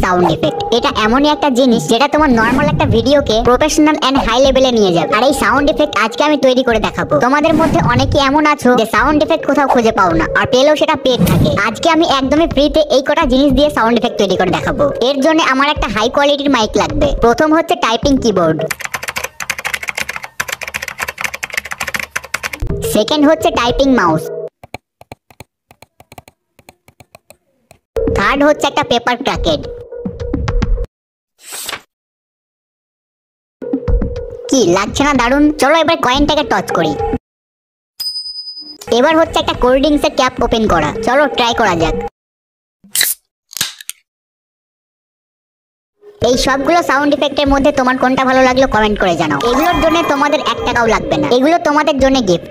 Sound effect. এটা এমনই একটা জিনিস যেটা তোমার নর্মাল একটা ভিডিওকে প্রফেশনাল এন্ড হাই লেভেলে নিয়ে যাবে। আর এই সাউন্ড ইফেক্ট আজকে আমি তৈরি করে দেখাবো। তোমাদের মধ্যে অনেকে এমন আছো যে সাউন্ড ইফেক্ট কোথাও খুঁজে পাও না, আর পেলেও সেটা পেড থাকে। আজকে আমি একদমই ফ্রিতে এই কটা জিনিস দিয়ে সাউন্ড ইফেক্ট তৈরি করে দেখাবো। এর জন্য আমার একটা হাই কোয়ালিটির মাইক লাগবে। প্রথম হচ্ছে টাইপিং কিবোর্ড, সেকেন্ড হচ্ছে টাইপিং মাউস, থার্ড হচ্ছে একটা পেপার প্যাকেট। কি লাগছে না দারুন? চলো এবার কয়েনটাকে টচ করি। এবার হচ্ছে একটা কোল্ড ড্রিঙ্কসের ক্যাপ ওপেন করা। চলো ট্রাই করা যাক। এই সবগুলো সাউন্ড ইফেক্টের মধ্যে তোমার কোনটা ভালো লাগলো কমেন্ট করে জানাও। এগুলোর জন্য তোমাদের 1 টাকাও লাগবে না, এগুলো তোমাদের জন্য গিফট।